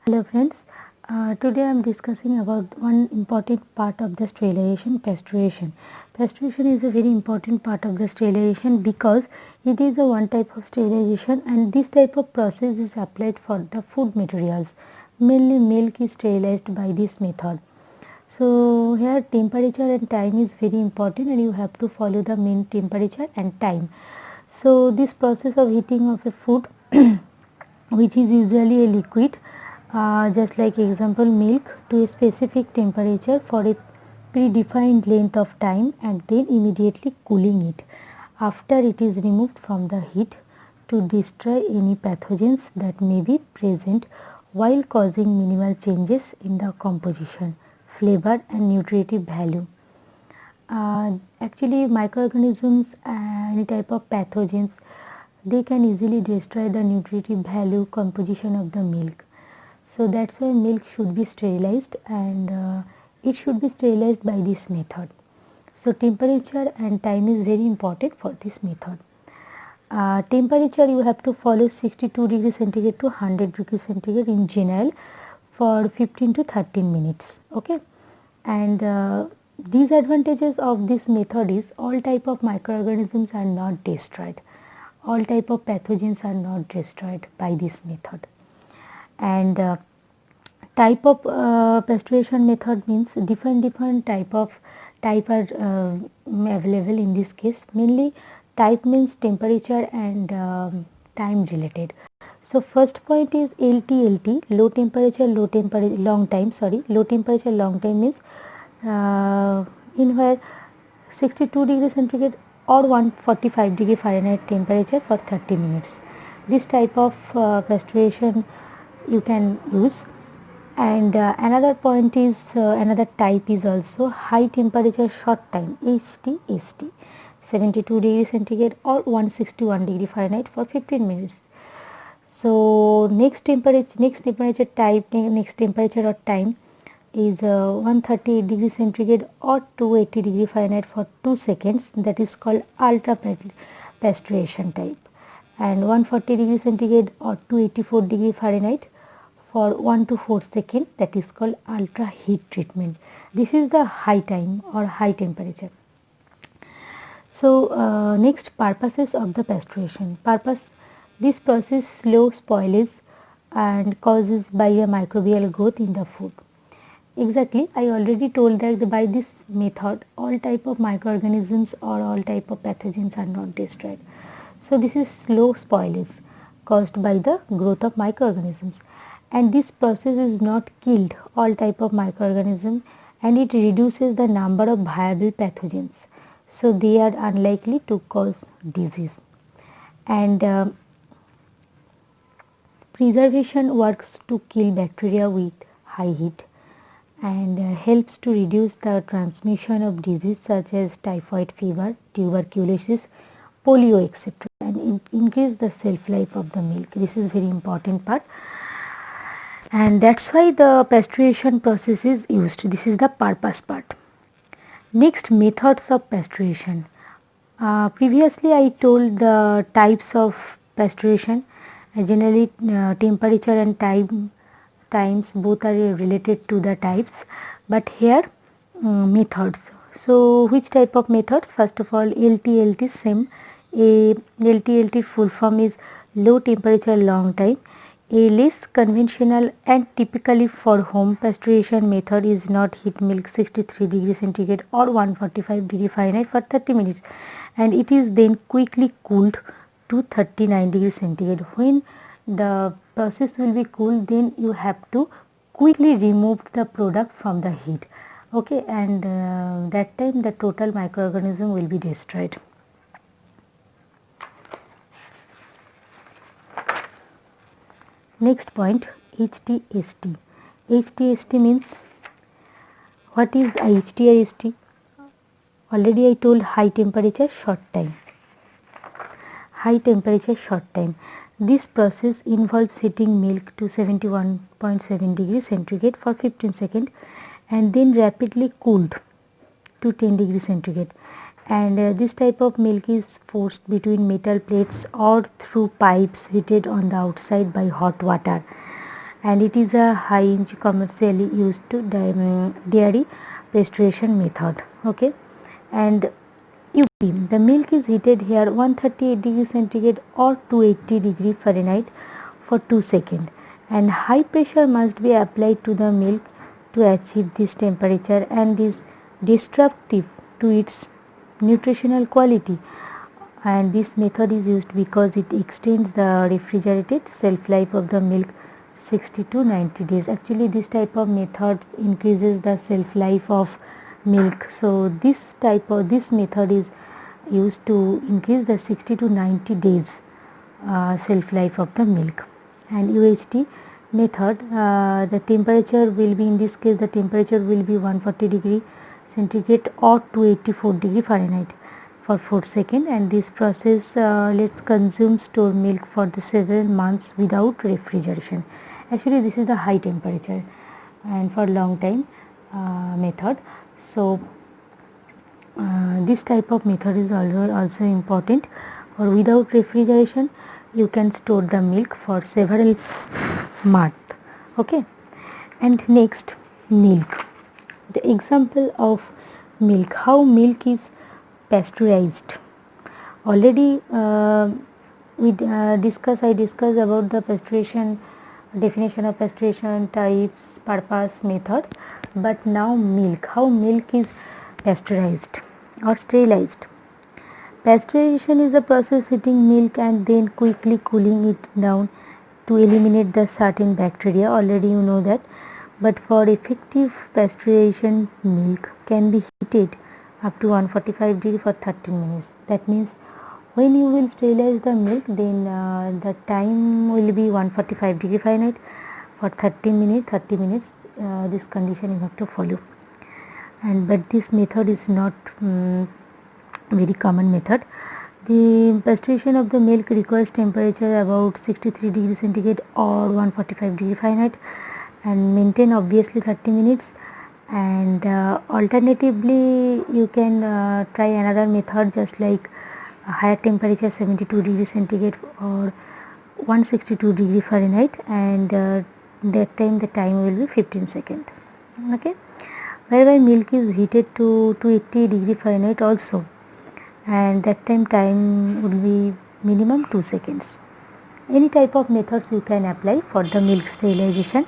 Hello friends, today I am discussing about one important part of the sterilization, pasteurization. Pasteurization is a very important part of the sterilization because it is a one type of sterilization and this type of process is applied for the food materials. Mainly milk is sterilized by this method. So here temperature and time is very important and you have to follow the mean temperature and time. So this process of heating of a food which is usually a liquid, just like example milk, to a specific temperature for a predefined length of time and then immediately cooling it after it is removed from the heat to destroy any pathogens that may be present while causing minimal changes in the composition, flavor and nutritive value. Actually microorganisms, any type of pathogens, they can easily destroy the nutritive value composition of the milk. So that's why milk should be sterilized and it should be sterilized by this method. So temperature and time is very important for this method. Temperature you have to follow 62 degrees centigrade to 100 degrees centigrade in general for 15 to 13 minutes. Okay, and disadvantages of this method is all type of microorganisms are not destroyed, all type of pathogens are not destroyed by this method. And type of pasteurization method means different type are available in this case. Mainly type means temperature and time related. So first point is LTLT, low temperature long time, low temperature long time means in where 62 degrees centigrade or 145 degree Fahrenheit temperature for 30 minutes. This type of pasteurization you can use. And another point is another type is also high temperature short time, HTST, 72 degree centigrade or 161 degree Fahrenheit for 15 minutes. So next temperature type, next temperature or time is 130 degree centigrade or 280 degree Fahrenheit for 2 seconds, that is called ultra pasteurization type, and 140 degree centigrade or 284 degree Fahrenheit for 1 to 4 seconds, that is called ultra heat treatment. This is the high time or high temperature. So next, purposes of the pasteurization. Purpose: this process slow spoilage and causes by a microbial growth in the food. Exactly, I already told that by this method all type of microorganisms or all type of pathogens are not destroyed. So this is slow spoilage caused by the growth of microorganisms, and this process is not killed all type of microorganisms and it reduces the number of viable pathogens. So they are unlikely to cause disease. And preservation works to kill bacteria with high heat and helps to reduce the transmission of disease such as typhoid fever, tuberculosis, polio, etc., and increase the shelf life of the milk. This is very important part, and that's why the pasteurization process is used. This is the purpose part. Next, methods of pasteurization. Previously I told the types of pasteurization. Generally temperature and times both are related to the types, but here methods. So which type of methods? First of all, LTLT, same. LTLT full form is low temperature long time. A less conventional and typically for home pasteurization method is not heat milk 63 degree centigrade or 145 degree Fahrenheit for 30 minutes, and it is then quickly cooled to 39 degree centigrade. When the process will be cooled, then you have to quickly remove the product from the heat. Okay, and that time the total microorganism will be destroyed. Next point, HTST. HTST means, what is the HTST? Already I told high temperature short time. High temperature short time. This process involves heating milk to 71.7 degrees centigrade for 15 seconds and then rapidly cooled to 10 degrees centigrade. And this type of milk is forced between metal plates or through pipes heated on the outside by hot water. and it is a high commercially used to dairy pasteurization method. Okay, and UP, the milk is heated here 138 degree centigrade or 280 degree Fahrenheit for 2 seconds, and high pressure must be applied to the milk to achieve this temperature and is disruptive to its nutritional quality. And this method is used because it extends the refrigerated shelf life of the milk 60 to 90 days. Actually, this type of method increases the shelf life of milk. So this method is used to increase the 60 to 90 days shelf life of the milk. And UHT method, the temperature will be, in this case the temperature will be 140 degree centigrade or 284 degree Fahrenheit for 4 seconds, and this process lets consume store milk for the several months without refrigeration. Actually, this is the high temperature and for long time method. So this type of method is also important, or without refrigeration you can store the milk for several months. Okay, and next, milk. The example of milk, how milk is pasteurized. Already I discussed about the pasteurization, definition of pasteurization, types, purpose, method, but now milk, how milk is pasteurized or sterilized. Pasteurization is the process heating milk and then quickly cooling it down to eliminate the certain bacteria. Already you know that. But for effective pasteurization, milk can be heated up to 145 degree for 13 minutes. That means when you will sterilize the milk, then the time will be 145 degree Fahrenheit for 30 minutes. This condition you have to follow. And but this method is not very common method. The pasteurization of the milk requires temperature about 63 degree centigrade or 145 degree Fahrenheit and maintain obviously 30 minutes. And alternatively you can try another method, just like a higher temperature 72 degree centigrade or 162 degree Fahrenheit, and that time the time will be 15 seconds. Okay, whereby milk is heated to 280 degree Fahrenheit also, and that time would be minimum 2 seconds. Any type of methods you can apply for the milk sterilization,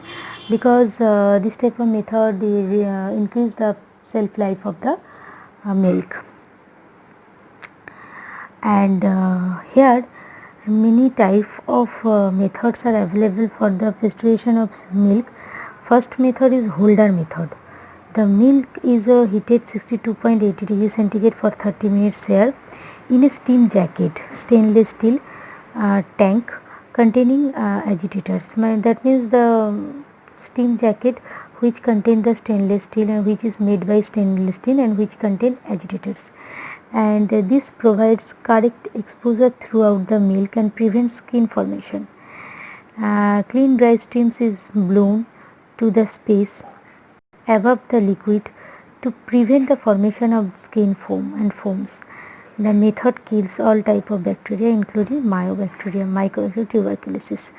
because this type of method increase the shelf life of the milk. And here many type of methods are available for the pasteurization of milk. First method is Holder method. The milk is heated 62.80 degree centigrade for 30 minutes here in a steam jacket, stainless steel tank containing agitators. That means the steam jacket which contain the stainless steel and which is made by stainless steel and which contain agitators, and this provides correct exposure throughout the milk and prevents skin formation. Clean dry streams is blown to the space above the liquid to prevent the formation of skin foam and foams. The method kills all type of bacteria including Mycobacterium tuberculosis.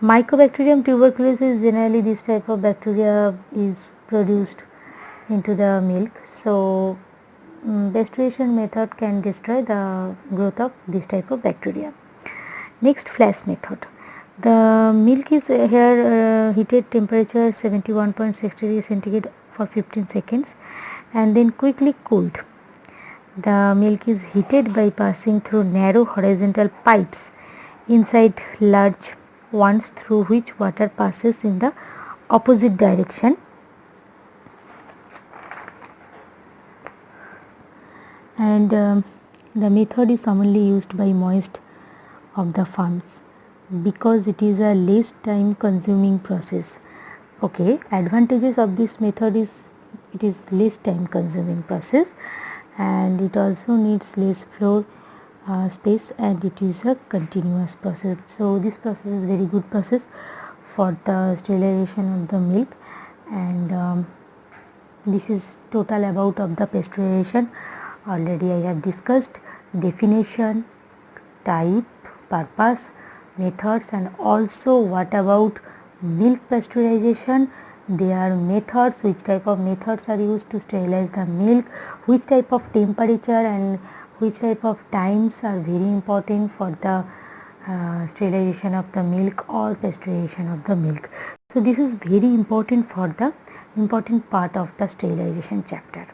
Mycobacterium tuberculosis, generally this type of bacteria is produced into the milk. So pasteurization method can destroy the growth of this type of bacteria. Next, flash method. The milk is here heated temperature 71.6 degree centigrade for 15 seconds and then quickly cooled. The milk is heated by passing through narrow horizontal pipes inside large ones through which water passes in the opposite direction. And the method is commonly used by most of the farms because it is a less time consuming process. Okay, advantages of this method is it is less time consuming process and it also needs less floor space and it is a continuous process. So this process is very good process for the sterilization of the milk. And this is total about of the pasteurization. Already I have discussed definition, type, purpose, methods, and also what about milk pasteurization, their methods, which type of methods are used to sterilize the milk, which type of temperature and which type of times are very important for the sterilization of the milk or pasteurization of the milk. So this is very important for the important part of the sterilization chapter.